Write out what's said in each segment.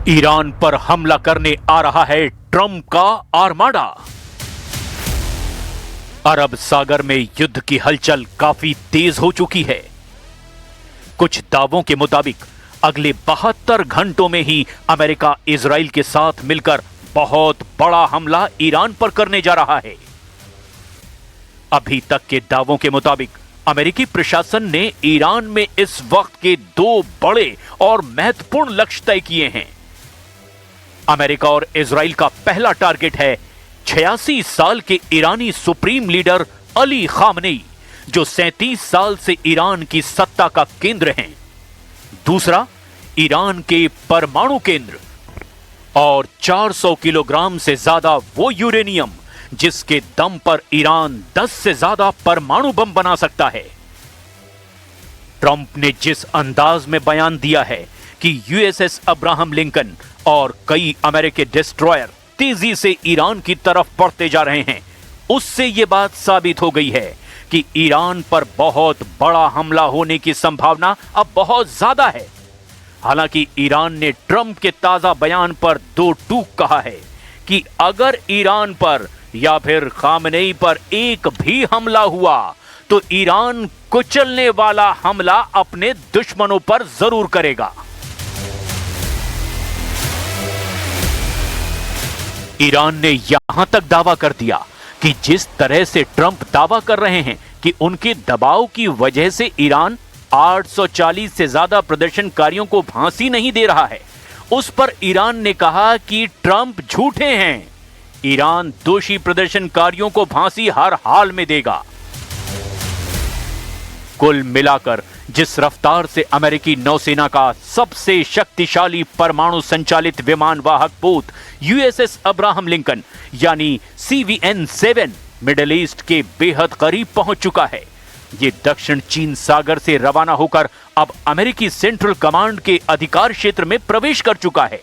Iran पर हमला करने आ रहा है ट्रंप का आर्माडा। अरब सागर में युद्ध की हलचल काफी तेज हो चुकी है। कुछ दावों के मुताबिक अगले 72 घंटों में ही अमेरिका इजराइल के साथ मिलकर बहुत बड़ा हमला ईरान पर करने जा रहा है। अभी तक के दावों के मुताबिक अमेरिकी प्रशासन ने ईरान में इस वक्त के 2 बड़े और महत्वपूर्ण लक्ष्य तय किए हैं। अमेरिका और इजराइल का पहला टारगेट है 86 साल के ईरानी सुप्रीम लीडर अली खामनेई, जो 37 साल से ईरान की सत्ता का केंद्र हैं। दूसरा, ईरान के परमाणु केंद्र और 400 किलोग्राम से ज्यादा वो यूरेनियम जिसके दम पर ईरान 10 से ज्यादा परमाणु बम बना सकता है। ट्रंप ने जिस अंदाज में बयान दिया है कि यूएसएस अब्राहम लिंकन और कई अमेरिकी डिस्ट्रॉयर तेजी से ईरान की तरफ बढ़ते जा रहे हैं, उससे यह बात साबित हो गई है कि ईरान पर बहुत बड़ा हमला होने की संभावना अब बहुत ज्यादा है। हालांकि ईरान ने ट्रंप के ताजा बयान पर 2 टूक कहा है कि अगर ईरान पर या फिर खामनेई पर एक भी हमला हुआ तो ईरान कुचलने वाला हमला अपने दुश्मनों पर जरूर करेगा। ईरान ने यहां तक दावा कर दिया कि जिस तरह से ट्रंप दावा कर रहे हैं कि उनके दबाव की वजह से ईरान 840 से ज्यादा प्रदर्शनकारियों को फांसी नहीं दे रहा है, उस पर ईरान ने कहा कि ट्रंप झूठे हैं। ईरान दोषी प्रदर्शनकारियों को फांसी हर हाल में देगा। कुल मिलाकर जिस रफ्तार से अमेरिकी नौसेना का सबसे शक्तिशाली परमाणु संचालित विमान वाहक पोत यूएसएस अब्राहम लिंकन यानी CVN-7 मिडिल ईस्ट के बेहद करीब पहुंच चुका है, ये दक्षिण चीन सागर से रवाना होकर अब अमेरिकी सेंट्रल कमांड के अधिकार क्षेत्र में प्रवेश कर चुका है,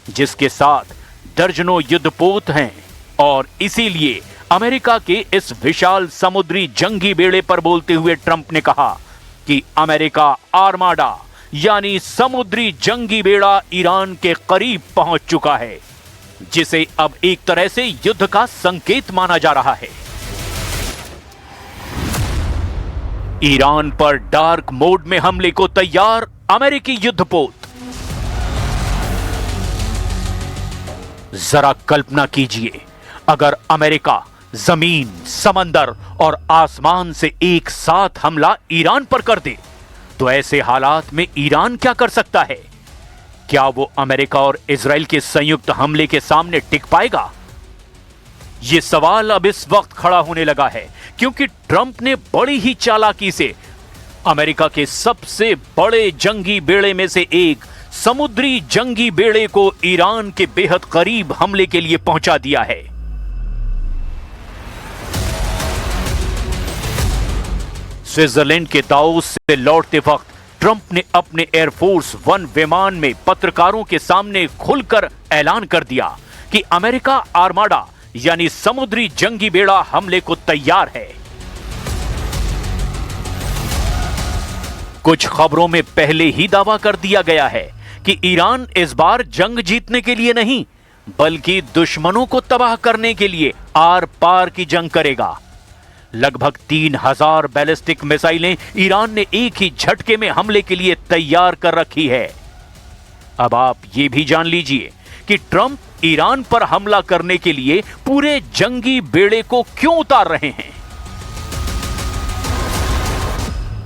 जिसके साथ दर्जनों युद्धपोत हैं। और इसीलिए अमेरिका के इस विशाल समुद्री जंगी बेड़े पर बोलते हुए ट्रंप ने कहा कि अमेरिका आर्माडा यानी समुद्री जंगी बेड़ा ईरान के करीब पहुंच चुका है, जिसे अब एक तरह से युद्ध का संकेत माना जा रहा है। ईरान पर डार्क मोड में हमले को तैयार अमेरिकी युद्धपोत। जरा कल्पना कीजिए, अगर अमेरिका जमीन, समंदर और आसमान से एक साथ हमला ईरान पर कर दे तो ऐसे हालात में ईरान क्या कर सकता है? क्या वो अमेरिका और इजराइल के संयुक्त हमले के सामने टिक पाएगा? यह सवाल अब इस वक्त खड़ा होने लगा है क्योंकि ट्रंप ने बड़ी ही चालाकी से अमेरिका के सबसे बड़े जंगी बेड़े में से एक समुद्री जंगी बेड़े को ईरान के बेहद करीब हमले के लिए पहुंचा दिया है। स्विट्जरलैंड के दावोस से लौटते वक्त ट्रंप ने अपने एयरफोर्स 1 विमान में पत्रकारों के सामने खुलकर ऐलान कर दिया कि अमेरिका आर्माडा यानी समुद्री जंगी बेड़ा हमले को तैयार है। कुछ खबरों में पहले ही दावा कर दिया गया है कि ईरान इस बार जंग जीतने के लिए नहीं बल्कि दुश्मनों को तबाह करने के लिए आर पार की जंग करेगा। लगभग 3000 बैलिस्टिक मिसाइलें ईरान ने एक ही झटके में हमले के लिए तैयार कर रखी है। अब आप ये भी जान लीजिए कि ट्रंप ईरान पर हमला करने के लिए पूरे जंगी बेड़े को क्यों उतार रहे हैं।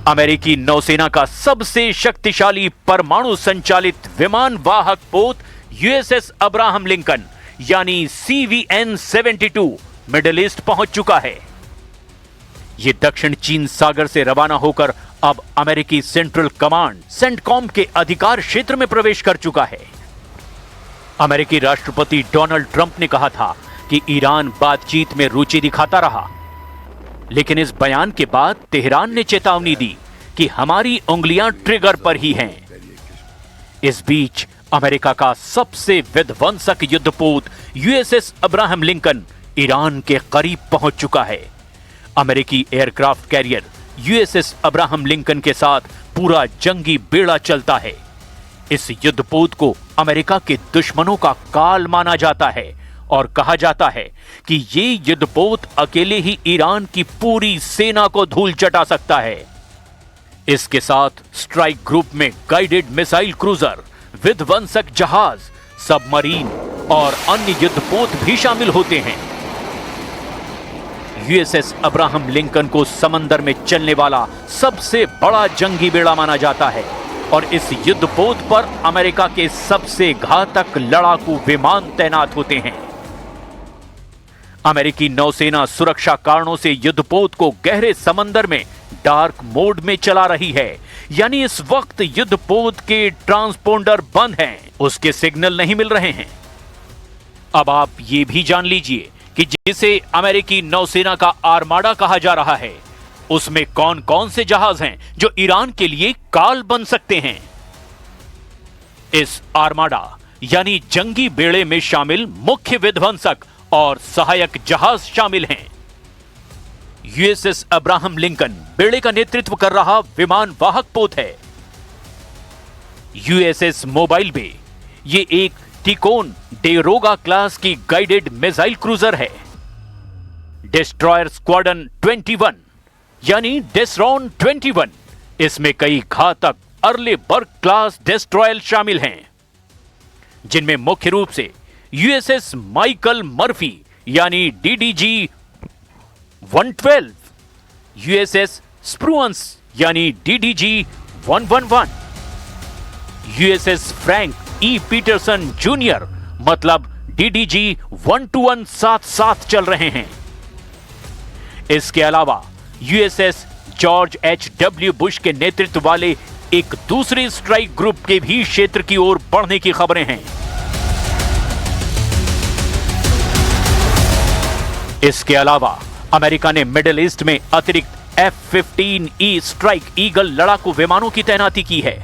अमेरिकी नौसेना का सबसे शक्तिशाली परमाणु संचालित विमान वाहक पोत यूएसएस अब्राहम लिंकन यानी CVN-72 मिडिल ईस्ट पहुंच चुका है। यह दक्षिण चीन सागर से रवाना होकर अब अमेरिकी सेंट्रल कमांड सेंटकॉम के अधिकार क्षेत्र में प्रवेश कर चुका है। अमेरिकी राष्ट्रपति डोनाल्ड ट्रंप ने कहा था कि ईरान बातचीत में रुचि दिखाता रहा, लेकिन इस बयान के बाद तेहरान ने चेतावनी दी कि हमारी उंगलियां ट्रिगर पर ही हैं। इस बीच अमेरिका का सबसे विध्वंसक युद्धपोत यूएसएस अब्राहम लिंकन ईरान के करीब पहुंच चुका है। अमेरिकी aircraft carrier USS Abraham Lincoln के साथ पूरा जंगी बेड़ा चलता है। इस युद्धपोत को अमेरिका के दुश्मनों का काल माना जाता है और कहा जाता है कि ये युद्धपोत अकेले ही ईरान की पूरी सेना को धूल चटा सकता है। इसके साथ स्ट्राइक ग्रुप में गाइडेड मिसाइल क्रूजर, विध्वंसक जहाज, सबमरीन और अन्य युद्धपोत भी शामिल होते हैं। यूएसएस अब्राहम लिंकन को समंदर में चलने वाला सबसे बड़ा जंगी बेड़ा माना जाता है और इस युद्धपोत पर अमेरिका के सबसे घातक लड़ाकू विमान तैनात होते हैं। अमेरिकी नौसेना सुरक्षा कारणों से युद्धपोत को गहरे समंदर में डार्क मोड में चला रही है, यानी इस वक्त युद्धपोत के ट्रांसपोंडर बंद हैं, उसके सिग्नल नहीं मिल रहे हैं। अब आप ये भी जान लीजिए कि जिसे अमेरिकी नौसेना का आर्माडा कहा जा रहा है, उसमें कौन कौन से जहाज हैं जो ईरान के लिए काल बन सकते हैं। इस आर्माडा यानी जंगी बेड़े में शामिल मुख्य विध्वंसक और सहायक जहाज शामिल हैं। यूएसएस अब्राहम लिंकन बेड़े का नेतृत्व कर रहा विमान वाहक पोत है। यूएसएस मोबाइल बे ये एक टिकोन डेरोगा क्लास की गाइडेड मिसाइल क्रूजर है। डिस्ट्रॉयर स्क्वाड्रन 21 यानी डेस्रॉन 21, इसमें कई घातक अर्लेबर्ग क्लास डिस्ट्रॉयर शामिल हैं, जिनमें मुख्य रूप से यूएसएस माइकल मर्फी यानी डीडीजी 112, यूएसएस स्प्रूअंस यानी DDG 111, USS Frank E Peterson junior मतलब डीडीजी 121 साथ साथ चल रहे हैं। इसके अलावा यूएसएस जॉर्ज एच.डब्ल्यू. बुश के नेतृत्व वाले एक दूसरे स्ट्राइक ग्रुप के भी क्षेत्र की ओर बढ़ने की खबरें हैं। इसके अलावा अमेरिका ने मिडिल ईस्ट में अतिरिक्त F-15E स्ट्राइक ईगल लड़ाकू विमानों की तैनाती की है।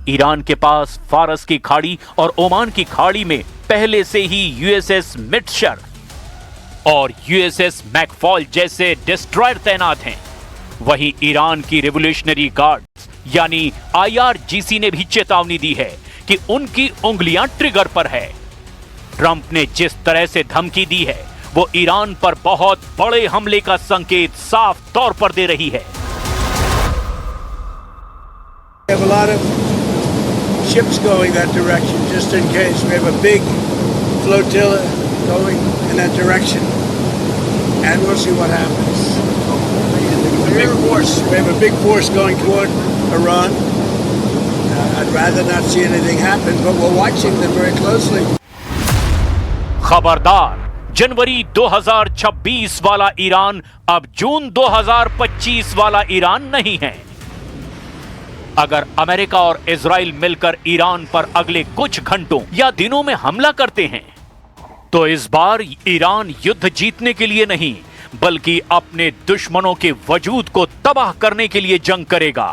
ईरान के पास फारस की खाड़ी और ओमान की खाड़ी में पहले से ही यूएसएस मिट्शर और यूएसएस मैकफॉल जैसे डिस्ट्रॉयर तैनात हैं। वहीं ईरान की रिवोल्यूशनरी गार्ड्स यानी IRGC ने भी चेतावनी दी है कि उनकी उंगलियां ट्रिगर पर है। ट्रंप ने जिस तरह से धमकी दी है वो ईरान पर बहुत बड़े हमले का संकेत साफ तौर पर दे रही है। Ships going that direction just in case. We have a big flotilla going in that direction, and we'll see what happens. A big force. We have a big force going toward Iran. I'd rather not see anything happen, but we're watching them very closely. खबरदार, जनवरी 2026 वाला Iran अब जून 2025 वाला Iran नहीं है। अगर America और Israel मिलकर Iran पर अगले कुछ घंटों या दिनों में हमला करते हैं तो इस बार ईरान युद्ध जीतने के लिए नहीं बल्कि अपने दुश्मनों के वजूद को तबाह करने के लिए जंग करेगा।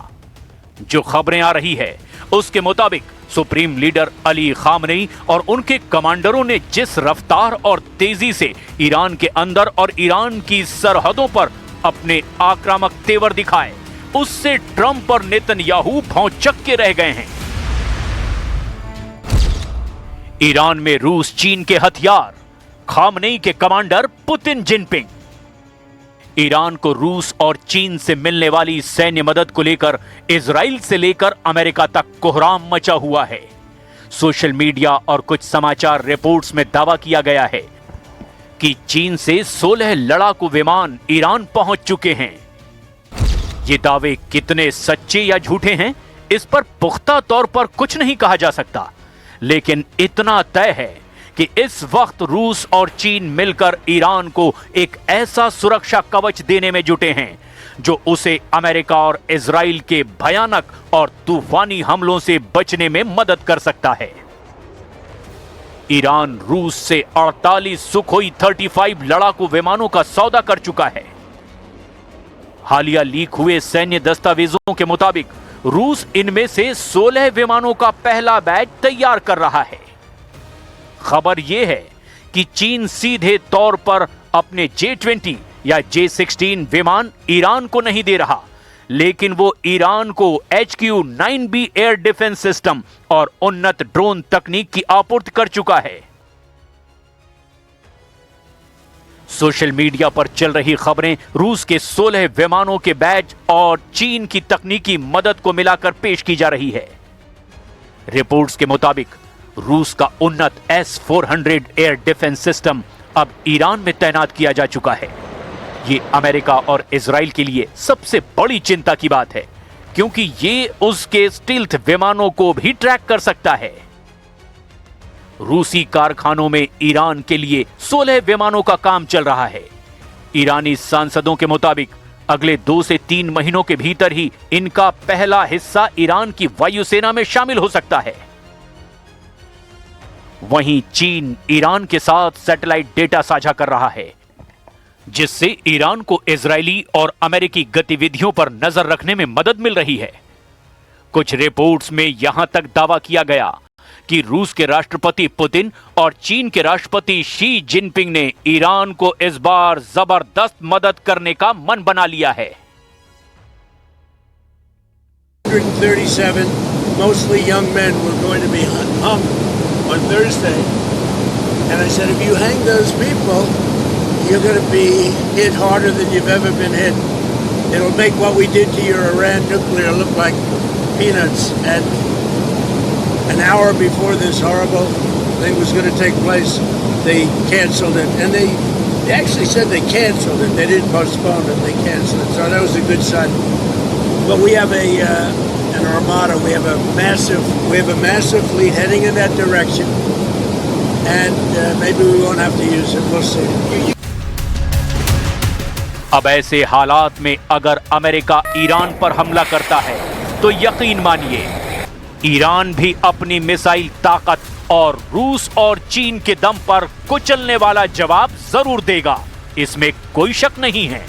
जो खबरें आ रही है उसके मुताबिक सुप्रीम लीडर अली खामनेई और उनके कमांडरों ने जिस रफ्तार और तेजी से ईरान के अंदर और ईरान की सरहदों पर अपने आक्रामक तेवर दिखाए, उससे ट्रंप और नेतन्याहू भौंचक के रह गए हैं। ईरान में रूस चीन के हथियार, खामनेई के कमांडर पुतिन जिनपिंग। ईरान को रूस और चीन से मिलने वाली सैन्य मदद को लेकर इजराइल से लेकर अमेरिका तक कोहराम मचा हुआ है। सोशल मीडिया और कुछ समाचार रिपोर्ट्स में दावा किया गया है कि चीन से 16 लड़ाकू विमान ईरान पहुंच चुके हैं। ये दावे कितने सच्चे या झूठे हैं इस पर पुख्ता तौर पर कुछ नहीं कहा जा सकता, लेकिन इतना तय है कि इस वक्त रूस और चीन मिलकर ईरान को एक ऐसा सुरक्षा कवच देने में जुटे हैं जो उसे अमेरिका और इजराइल के भयानक और तूफानी हमलों से बचने में मदद कर सकता है। ईरान रूस से 48 सुखोई 35 लड़ाकू विमानों का सौदा कर चुका है। हालिया लीक हुए सैन्य दस्तावेजों के मुताबिक रूस इनमें से 16 विमानों का पहला बैच तैयार कर रहा है। खबर यह है कि चीन सीधे तौर पर अपने J-20 या J-16 विमान ईरान को नहीं दे रहा, लेकिन वो ईरान को HQ-9B एयर डिफेंस सिस्टम और उन्नत ड्रोन तकनीक की आपूर्ति कर चुका है। सोशल मीडिया पर चल रही खबरें रूस के 16 विमानों के बैच और चीन की तकनीकी मदद को मिलाकर पेश की जा रही है। रिपोर्ट्स के मुताबिक रूस का उन्नत S-400 एयर डिफेंस सिस्टम अब ईरान में तैनात किया जा चुका है। ये अमेरिका और इजराइल के लिए सबसे बड़ी चिंता की बात है, क्योंकि ये उसके स्टील्थ विमानों को भी ट्रैक कर सकता है। रूसी कारखानों में ईरान के लिए 16 विमानों का काम चल रहा है। ईरानी सांसदों के मुताबिक अगले 2 से 3 महीनों के भीतर ही इनका पहला हिस्सा ईरान की वायुसेना में शामिल हो सकता है। वहीं चीन ईरान के साथ सैटेलाइट डेटा साझा कर रहा है, जिससे ईरान को इजरायली और अमेरिकी गतिविधियों पर नजर रखने में मदद मिल रही है। कुछ रिपोर्ट्स में यहां तक दावा किया गया कि रूस के राष्ट्रपति पुतिन और चीन के राष्ट्रपति शी जिनपिंग ने ईरान को इस बार जबरदस्त मदद करने का मन बना लिया है। 137 mostly young men were going to be hung on Thursday, and I said, if you hang those people, you're going to be hit harder than you've ever been hit. It'll make what we did to your Iran nuclear look like peanuts. And an hour before this horrible thing was going to take place, they canceled it. And they actually said they canceled it. They didn't postpone it. They canceled it. So that was a good sign. But we have an armada. We have a massive fleet heading in that direction. And maybe we won't have to use it. We'll see. अब ऐसे हालात में अगर America Iran पर हमला करता है तो यकीन मानिए ईरान भी अपनी मिसाइल ताकत और रूस और चीन के दम पर कुचलने वाला जवाब जरूर देगा। इसमें कोई शक नहीं है।